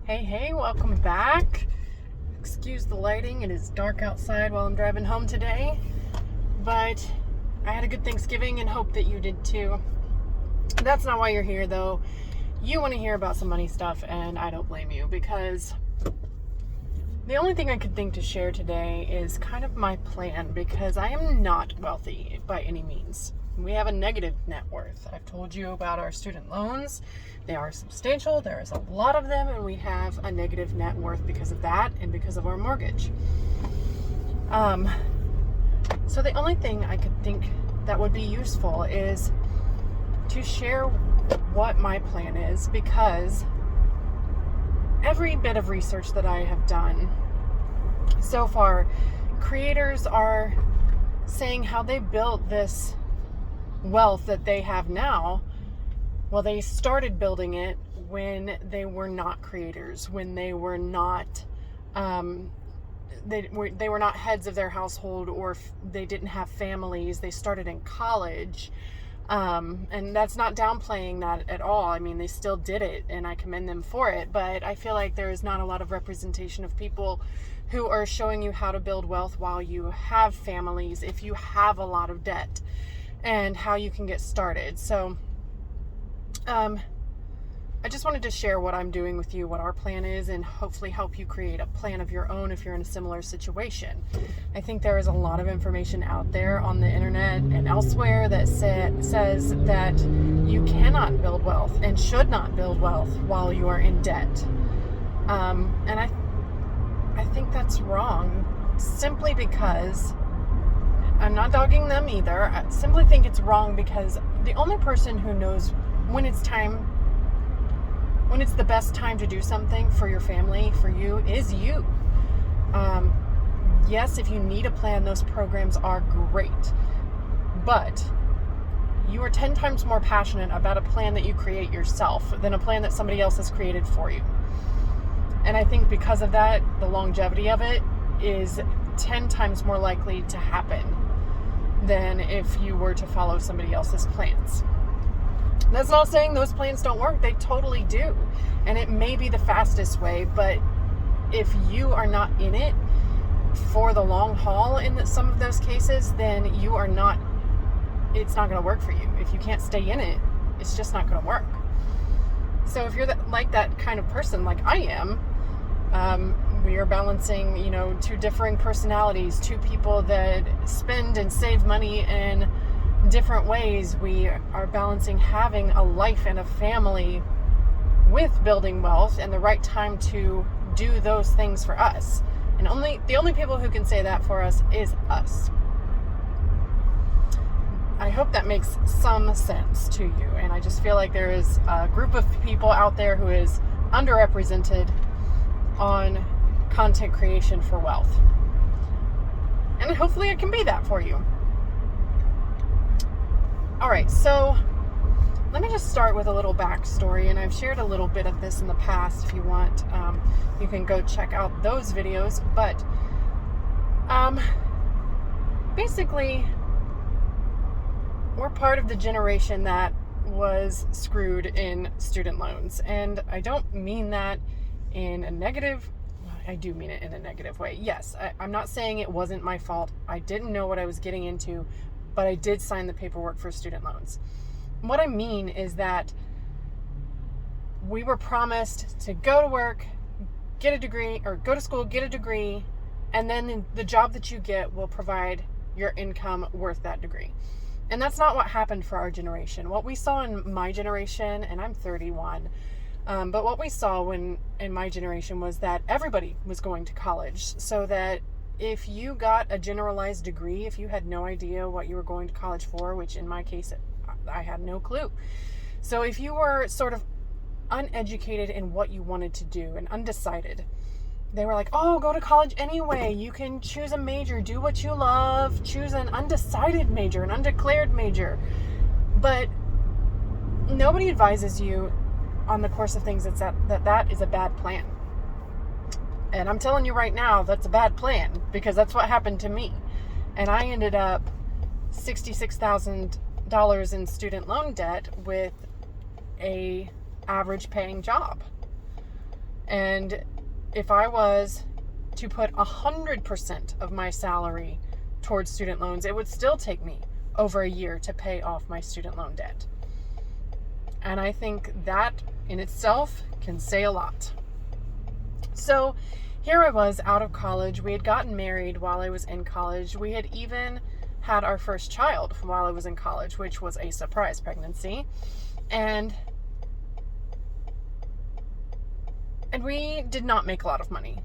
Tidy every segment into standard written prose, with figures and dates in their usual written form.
Hey, welcome back. Excuse the lighting, it is dark outside while I'm driving home today, but I had a good Thanksgiving and hope that you did too. That's not why you're here though. You want to hear about some money stuff, and I don't blame you, because the only thing I could think to share today is kind of my plan, because I am not wealthy by any means. We have a negative net worth. I've told you about our student loans. They are substantial. There is a lot of them, and we have a negative net worth because of that and because of our mortgage. So the only thing I could think that would be useful is to share what my plan is, because every bit of research that I have done so far, creators are saying how they built this wealth that they have now. Well, they started building it when they were not creators, when they were not they were not heads of their household, or they didn't have families. They started in college. And that's not downplaying that at all. I mean, they still did it, and I commend them for it. But I feel like there is not a lot of representation of people who are showing you how to build wealth while you have families, if you have a lot of debt, and how you can get started. So, I just wanted to share what I'm doing with you, what our plan is, and hopefully help you create a plan of your own if you're in a similar situation. I think there is a lot of information out there on the internet and elsewhere that says that you cannot build wealth and should not build wealth while you are in debt. And I think that's wrong, simply because I'm not dogging them either. I simply think it's wrong because the only person who knows when it's the best time to do something for your family, for you, is you. Yes, if you need a plan, those programs are great. But you are 10 times more passionate about a plan that you create yourself than a plan that somebody else has created for you. And I think because of that, the longevity of it is 10 times more likely to happen than if you were to follow somebody else's plans. That's not saying those plans don't work. They totally do. And it may be the fastest way, but if you are not in it for the long haul in some of those cases, then it's not going to work for you. If you can't stay in it, it's just not going to work. So if you're like that kind of person, like I am, we are balancing, two differing personalities, two people that spend and save money in different ways. We are balancing having a life and a family with building wealth, and the right time to do those things for us. And the only people who can say that for us is us. I hope that makes some sense to you. And I just feel like there is a group of people out there who is underrepresented on content creation for wealth. And hopefully it can be that for you. All right, so let me just start with a little backstory, and I've shared a little bit of this in the past. If you want, you can go check out those videos. But basically, we're part of the generation that was screwed in student loans. And I don't mean that in a negative, I do mean it in a negative way. Yes, I'm not saying it wasn't my fault. I didn't know what I was getting into, but I did sign the paperwork for student loans. What I mean is that we were promised to go to work, get a degree, or go to school, get a degree, and then the job that you get will provide your income worth that degree. And that's not what happened for our generation. What we saw in my generation, and I'm 31, but what we saw in my generation was that everybody was going to college, so that if you got a generalized degree, if you had no idea what you were going to college for, which in my case, I had no clue. So if you were sort of uneducated in what you wanted to do and undecided, they were like, oh, go to college anyway. You can choose a major, do what you love, choose an undecided major, an undeclared major. But nobody advises you on the course of things that is a bad plan. And I'm telling you right now, that's a bad plan, because that's what happened to me. And I ended up $66,000 in student loan debt with a average paying job. And if I was to put 100% of my salary towards student loans, it would still take me over a year to pay off my student loan debt. And I think that in itself can say a lot. So here I was out of college. We had gotten married while I was in college. We had even had our first child while I was in college, which was a surprise pregnancy. And we did not make a lot of money.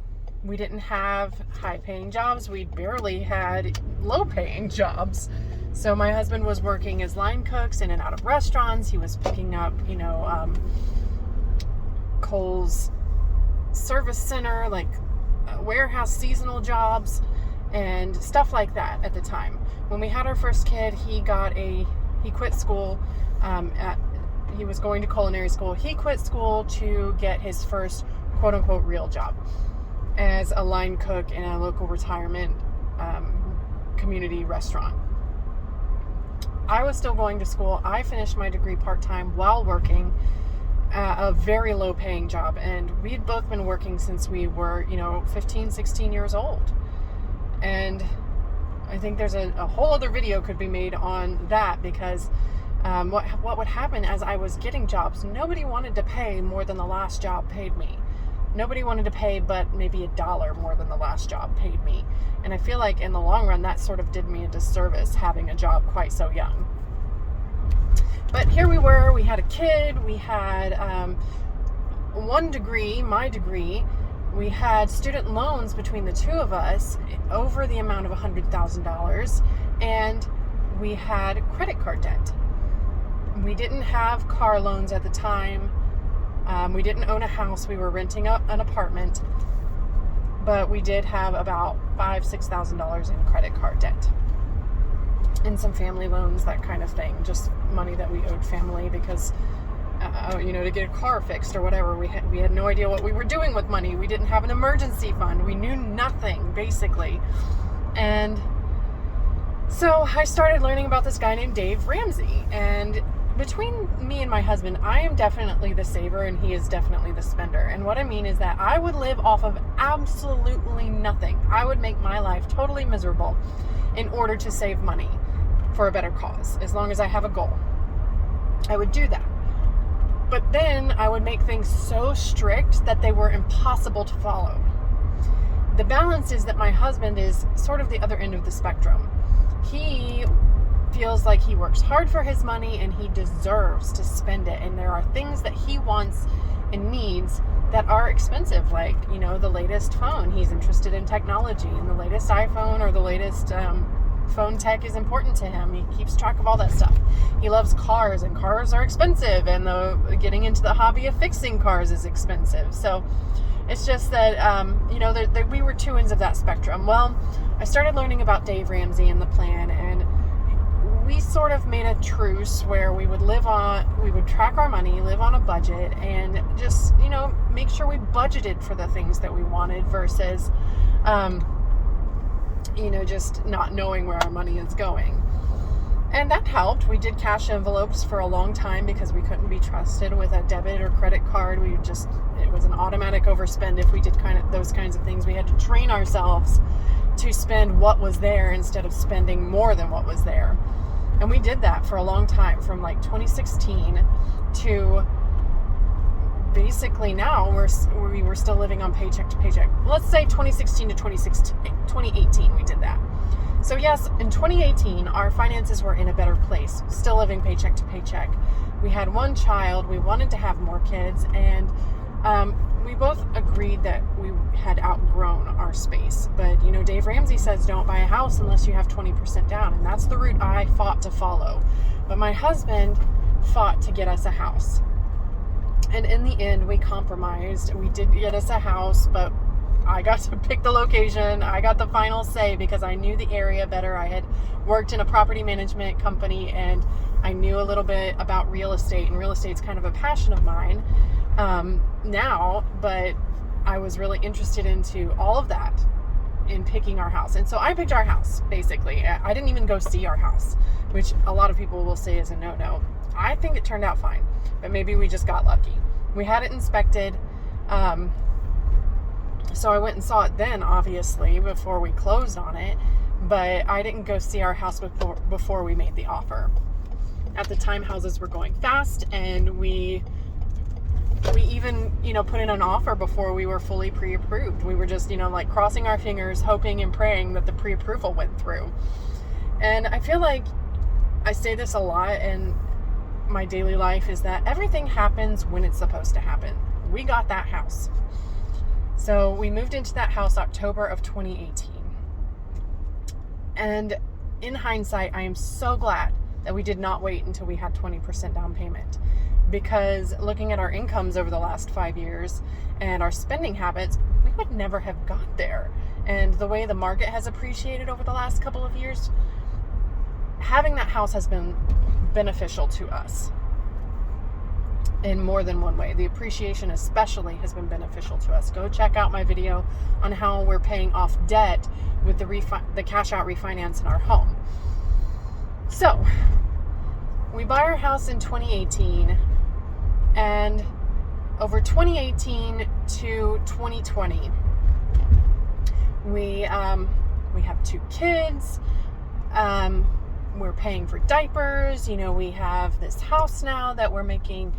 We didn't have high-paying jobs. We barely had low-paying jobs. So my husband was working as line cooks in and out of restaurants. He was picking up, Kohl's service center, like warehouse seasonal jobs and stuff like that at the time. When we had our first kid, he quit school. He was going to culinary school. He quit school to get his first quote-unquote real job as a line cook in a local retirement community restaurant. I was still going to school. I finished my degree part-time while working a very low-paying job, and we had both been working since we were 15, 16 years old. And I think there's a whole other video could be made on that, because what would happen as I was getting jobs, nobody wanted to pay more than the last job paid me. Nobody wanted to pay but maybe $1 more than the last job paid me. And I feel like in the long run, that sort of did me a disservice, having a job quite so young. But here we were, we had a kid, we had one degree, my degree. We had student loans between the two of us over the amount of $100,000, and we had credit card debt. We didn't have car loans at the time. We didn't own a house. We were renting an apartment, but we did have about $5,000, $6,000 in credit card debt and some family loans, that kind of thing. Just money that we owed family because, to get a car fixed or whatever. We had no idea what we were doing with money. We didn't have an emergency fund. We knew nothing, basically. And so I started learning about this guy named Dave Ramsey, and between me and my husband, I am definitely the saver and he is definitely the spender. And what I mean is that I would live off of absolutely nothing. I would make my life totally miserable in order to save money for a better cause, as long as I have a goal. I would do that. But then I would make things so strict that they were impossible to follow. The balance is that my husband is sort of the other end of the spectrum. He feels like he works hard for his money and he deserves to spend it. And there are things that he wants and needs that are expensive, like, the latest phone. He's interested in technology, and the latest iPhone or the latest phone tech is important to him. He keeps track of all that stuff. He loves cars, and cars are expensive, and getting into the hobby of fixing cars is expensive. So it's just that, we were two ends of that spectrum. Well, I started learning about Dave Ramsey and the plan, and we sort of made a truce where we would track our money, live on a budget, and just, make sure we budgeted for the things that we wanted versus, just not knowing where our money is going. And that helped. We did cash envelopes for a long time because we couldn't be trusted with a debit or credit card. It was an automatic overspend if we did those kinds of things. We had to train ourselves to spend what was there instead of spending more than what was there. And we did that for a long time, from like 2016 to basically now we were still living on paycheck to paycheck. Let's say 2016 to 2018 we did that. So yes, in 2018 our finances were in a better place, still living paycheck to paycheck. We had one child, we wanted to have more kids, and we both agreed that we had outgrown our space. But, Dave Ramsey says don't buy a house unless you have 20% down. And that's the route I fought to follow. But my husband fought to get us a house. And in the end, we compromised. We did get us a house, but I got to pick the location. I got the final say because I knew the area better. I had worked in a property management company, and I knew a little bit about real estate. And real estate's kind of a passion of mine now, but I was really interested into all of that in picking our house. And so I picked our house, basically. I didn't even go see our house, which a lot of people will say is a no-no. I think it turned out fine, but maybe we just got lucky. We had it inspected. So I went and saw it then, obviously, before we closed on it, but I didn't go see our house before we made the offer. At the time, houses were going fast, and we even, put in an offer before we were fully pre-approved. We were just, like crossing our fingers, hoping and praying that the pre-approval went through. And I feel like I say this a lot in my daily life, is that everything happens when it's supposed to happen. We got that house. So we moved into that house October of 2018. And in hindsight, I am so glad that we did not wait until we had 20% down payment, because looking at our incomes over the last 5 years and our spending habits, we would never have got there. And the way the market has appreciated over the last couple of years, having that house has been beneficial to us in more than one way. The appreciation especially has been beneficial to us. Go check out my video on how we're paying off debt with the cash out refinance in our home. So we buy our house in 2018, and over 2018 to 2020, we have 2 kids. We're paying for diapers. We have this house now that we're making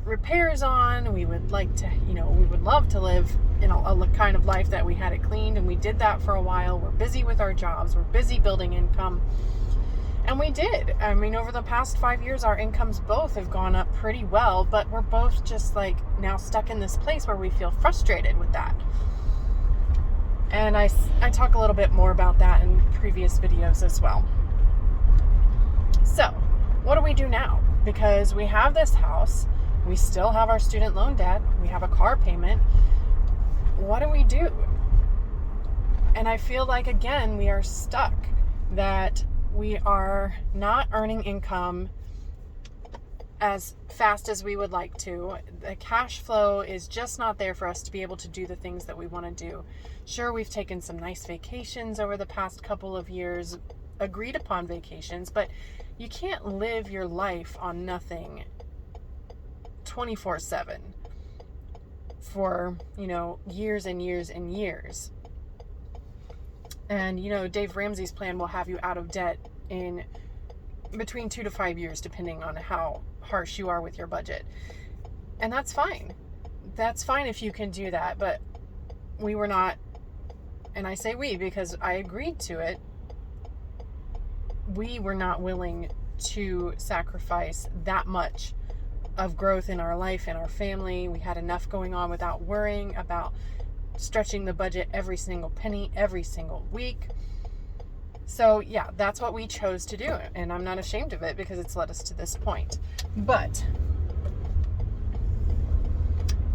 repairs on. We would like to, we would love to live in a kind of life that we had it cleaned, and we did that for a while. We're busy with our jobs. We're busy building income. And we did. I mean, over the past 5 years, our incomes both have gone up pretty well, but we're both just like now stuck in this place where we feel frustrated with that. And I talk a little bit more about that in previous videos as well. So what do we do now? Because we have this house, we still have our student loan debt, we have a car payment. What do we do? And I feel like, again, we are stuck, that we are not earning income as fast as we would like to. The cash flow is just not there for us to be able to do the things that we want to do. Sure, we've taken some nice vacations over the past couple of years, agreed upon vacations, but you can't live your life on nothing 24/7 for, years and years and years. And, Dave Ramsey's plan will have you out of debt in between 2 to 5 years, depending on how harsh you are with your budget. And that's fine. That's fine if you can do that. But we were not, and I say we because I agreed to it, we were not willing to sacrifice that much of growth in our life and our family. We had enough going on without worrying about stretching the budget every single penny, every single week. So yeah, that's what we chose to do. And I'm not ashamed of it because it's led us to this point. But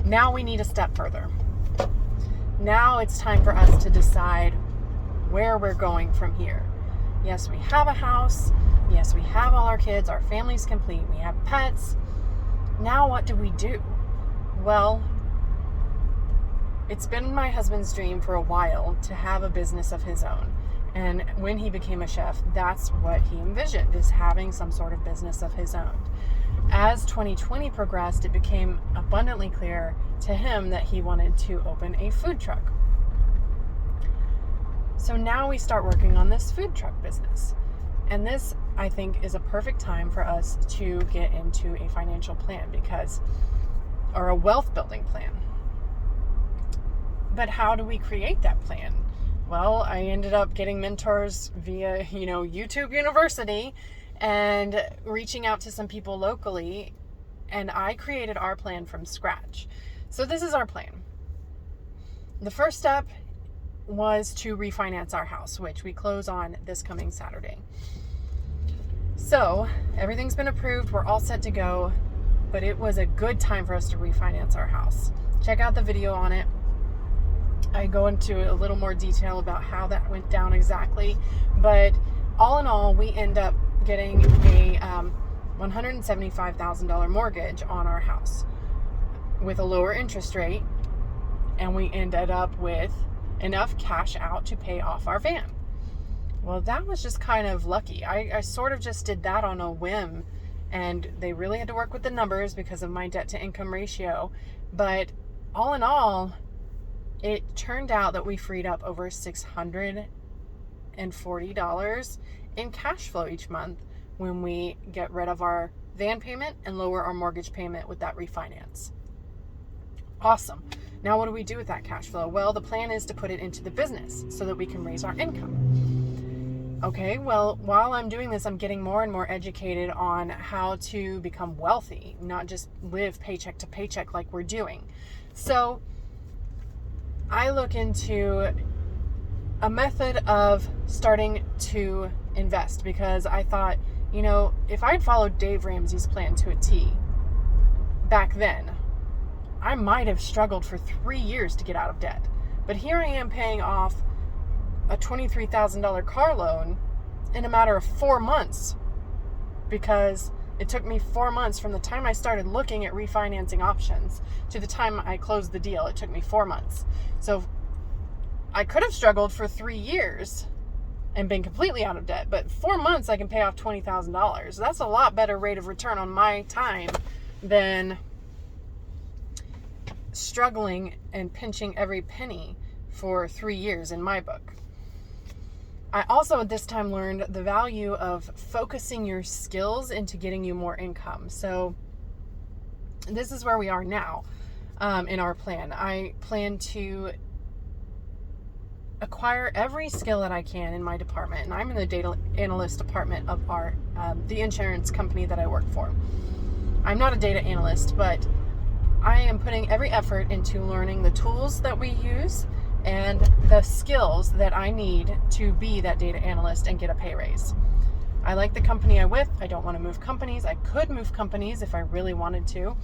now we need a step further. Now it's time for us to decide where we're going from here. Yes, we have a house. Yes, we have all our kids. Our family's complete. We have pets. Now what do we do? Well, it's been my husband's dream for a while to have a business of his own. And when he became a chef, that's what he envisioned, is having some sort of business of his own. As 2020 progressed, it became abundantly clear to him that he wanted to open a food truck. So now we start working on this food truck business. And this, I think, is a perfect time for us to get into a financial plan or a wealth building plan. But how do we create that plan? Well, I ended up getting mentors via, YouTube University and reaching out to some people locally, and I created our plan from scratch. So this is our plan. The first step was to refinance our house, which we close on this coming Saturday. So everything's been approved. We're all set to go, but it was a good time for us to refinance our house. Check out the video on it. I go into a little more detail about how that went down exactly, but all in all, we end up getting a $175,000 mortgage on our house with a lower interest rate, and we ended up with enough cash out to pay off our van. Well, that was just kind of lucky. I sort of just did that on a whim, and they really had to work with the numbers because of my debt to income ratio, but all in all, it turned out that we freed up over $640 in cash flow each month when we get rid of our van payment and lower our mortgage payment with that refinance. Awesome. Now what do we do with that cash flow? Well, the plan is to put it into the business so that we can raise our income. Okay, well, while I'm doing this, I'm getting more and more educated on how to become wealthy, not just live paycheck to paycheck like we're doing. So I look into a method of starting to invest because I thought, if I'd followed Dave Ramsey's plan to a T back then, I might have struggled for 3 years to get out of debt. But here I am paying off a $23,000 car loan in a matter of 4 months because it took me 4 months from the time I started looking at refinancing options to the time I closed the deal. It took me 4 months. So I could have struggled for 3 years and been completely out of debt, but 4 months I can pay off $20,000. That's a lot better rate of return on my time than struggling and pinching every penny for 3 years in my book. I also at this time learned the value of focusing your skills into getting you more income. So this is where we are now in our plan. I plan to acquire every skill that I can in my department, and I'm in the data analyst department of our the insurance company that I work for. I'm not a data analyst, but I am putting every effort into learning the tools that we use and the skills that I need to be that data analyst and get a pay raise. I like the company I'm with. I don't want to move companies. I could move companies if I really wanted to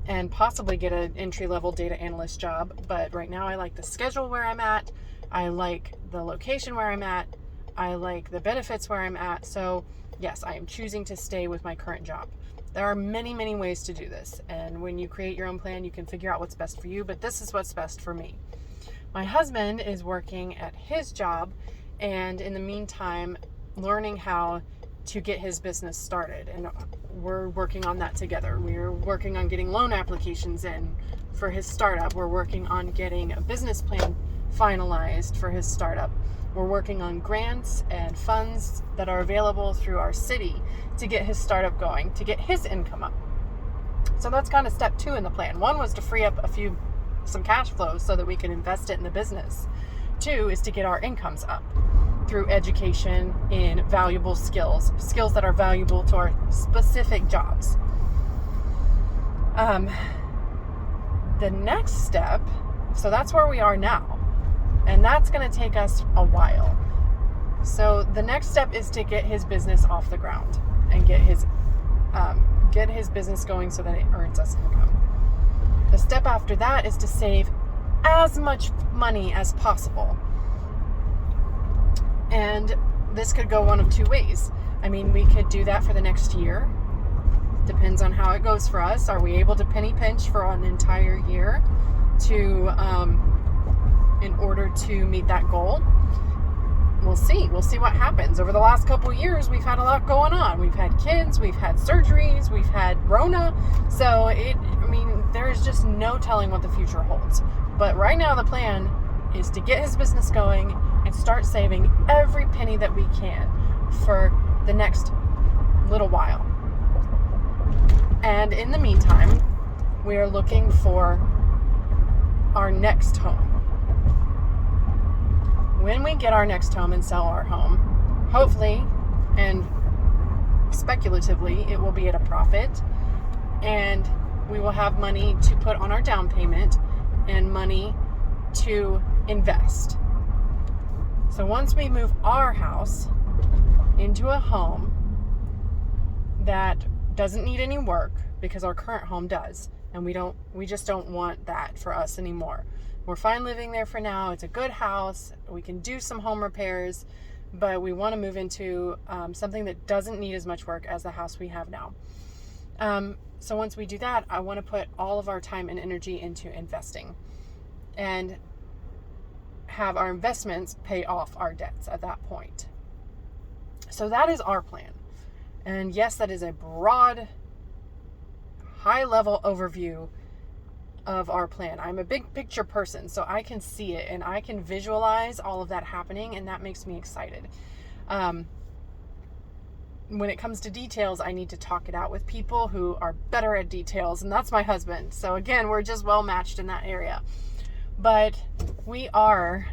and possibly get an entry-level data analyst job, but right now I like the schedule where I'm at. I like the location where I'm at. I like the benefits where I'm at. So yes, I am choosing to stay with my current job. There are many, many ways to do this. And when you create your own plan, you can figure out what's best for you, but this is what's best for me. My husband is working at his job and in the meantime, learning how to get his business started. And we're working on that together. We're working on getting loan applications in for his startup. We're working on getting a business plan finalized for his startup. We're working on grants and funds that are available through our city to get his startup going, to get his income up. So that's kind of step 2 in the plan. 1 was to free up some cash flow so that we can invest it in the business. 2 is to get our incomes up through education in valuable skills that are valuable to our specific jobs. The next step, so that's where we are now. And that's going to take us a while. So the next step is to get his business off the ground and get his business going so that it earns us income. The step after that is to save as much money as possible. And this could go one of 2 ways. I mean, we could do that for the next year. Depends on how it goes for us. Are we able to penny pinch for an entire year in order to meet that goal? We'll see. We'll see what happens. Over the last couple years, we've had a lot going on. We've had kids, we've had surgeries, we've had Rona. So there's just no telling what the future holds. But right now the plan is to get his business going and start saving every penny that we can for the next little while. And in the meantime, we are looking for our next home. When we get our next home and sell our home, hopefully and speculatively, it will be at a profit, and we will have money to put on our down payment and money to invest. So once we move our house into a home that doesn't need any work, because our current home does, and we just don't want that for us anymore. We're fine living there for now. It's a good house. We can do some home repairs, but we want to move into something that doesn't need as much work as the house we have now. So once we do that, I want to put all of our time and energy into investing and have our investments pay off our debts at that point. So that is our plan. And yes, that is a broad, high-level overview of our plan. I'm a big picture person, so I can see it and I can visualize all of that happening, and that makes me excited. When it comes to details, I need to talk it out with people who are better at details, and that's my husband. So again, we're just well matched in that area. But we are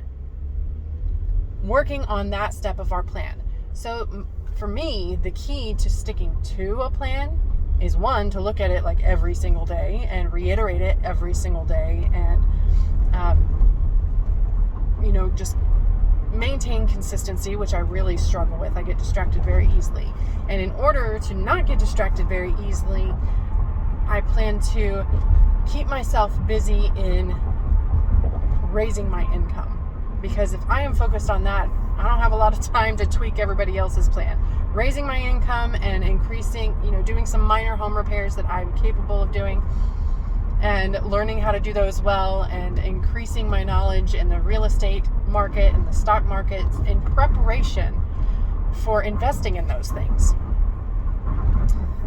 working on that step of our plan. So for me, the key to sticking to a plan is, one, to look at it like every single day and reiterate it every single day, and just maintain consistency, which I really struggle with. I get distracted very easily. And in order to not get distracted very easily, I plan to keep myself busy in raising my income. Because if I am focused on that, I don't have a lot of time to tweak everybody else's plan. Raising my income and increasing, doing some minor home repairs that I'm capable of doing, and learning how to do those well, and increasing my knowledge in the real estate market and the stock market in preparation for investing in those things.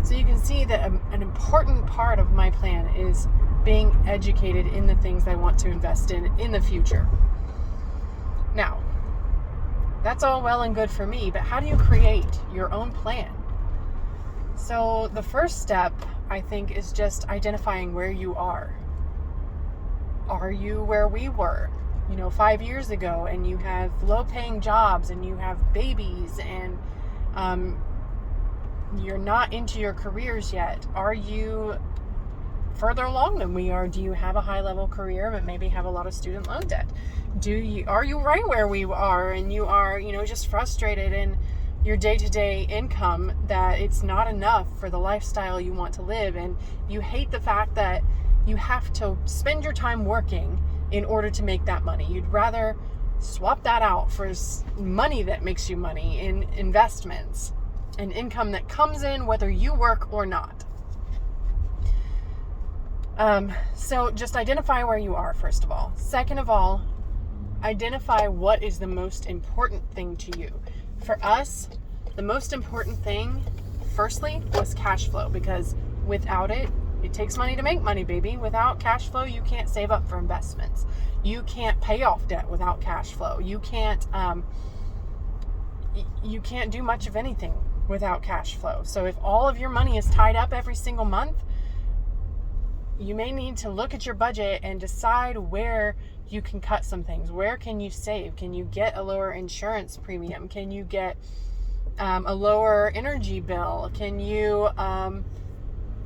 So you can see that an important part of my plan is being educated in the things I want to invest in the future. Now, that's all well and good for me, but how do you create your own plan? So the first step, I think, is just identifying where you are. Are you where we were, 5 years ago, and you have low-paying jobs and you have babies and you're not into your careers yet? Are you further along than we are? Do you have a high-level career but maybe have a lot of student loan debt? Are you right where we are, and you are, just frustrated in your day-to-day income, that it's not enough for the lifestyle you want to live, and you hate the fact that you have to spend your time working in order to make that money? You'd rather swap that out for money that makes you money in investments and income that comes in whether you work or not. So just identify where you are, first of all. Second of all, identify what is the most important thing to you. For us, the most important thing, firstly, was cash flow, because without it, it takes money to make money, baby. Without cash flow, you can't save up for investments. You can't pay off debt without cash flow. You can't do much of anything without cash flow. So if all of your money is tied up every single month, you may need to look at your budget and decide where you can cut some things. Where can you save? Can you get a lower insurance premium? Can you get a lower energy bill? Can you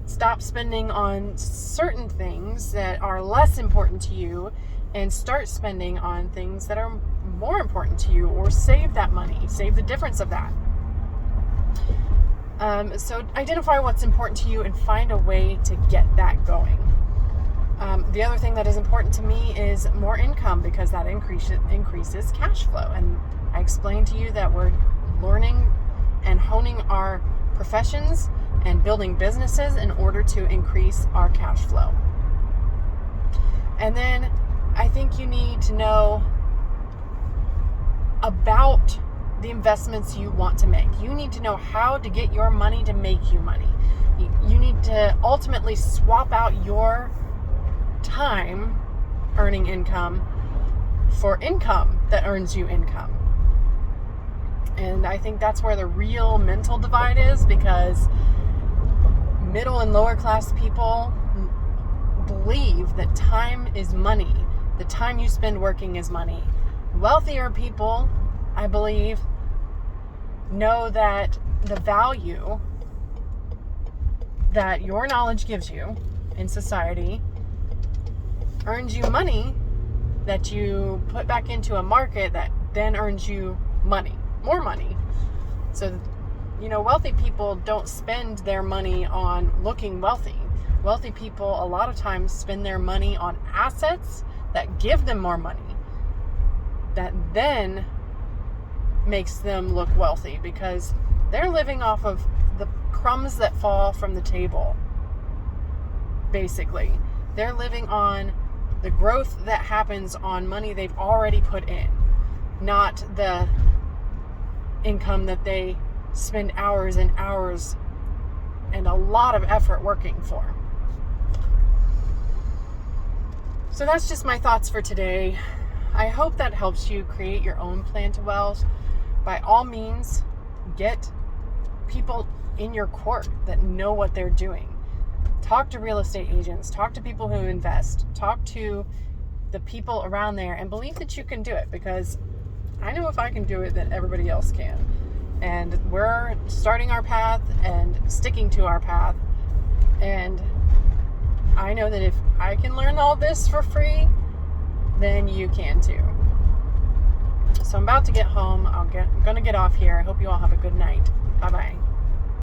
stop spending on certain things that are less important to you and start spending on things that are more important to you, or save that money, save the difference of that? So identify what's important to you and find a way to get that going. The other thing that is important to me is more income, because that increases cash flow. And I explained to you that we're learning and honing our professions and building businesses in order to increase our cash flow. And then I think you need to know about the investments you want to make. You need to know how to get your money to make you money. You need to ultimately swap out your time earning income for income that earns you income. And I think that's where the real mental divide is, because middle and lower class people believe that time is money. The time you spend working is money. Wealthier people, I believe, know that the value that your knowledge gives you in society earns you money that you put back into a market that then earns you money, more money. So, wealthy people don't spend their money on looking wealthy. Wealthy people a lot of times spend their money on assets that give them more money, that then makes them look wealthy, because they're living off of the crumbs that fall from the table. Basically, they're living on the growth that happens on money they've already put in, not the income that they spend hours and hours and a lot of effort working for. So that's just my thoughts for today. I hope that helps you create your own plan to wealth. By all means, get people in your court that know what they're doing. Talk to real estate agents, talk to people who invest, talk to the people around there, and believe that you can do it, because I know if I can do it, then everybody else can. And we're starting our path and sticking to our path. And I know that if I can learn all this for free, then you can too. So I'm about to get home. I'm going to get off here. I hope you all have a good night. Bye-bye.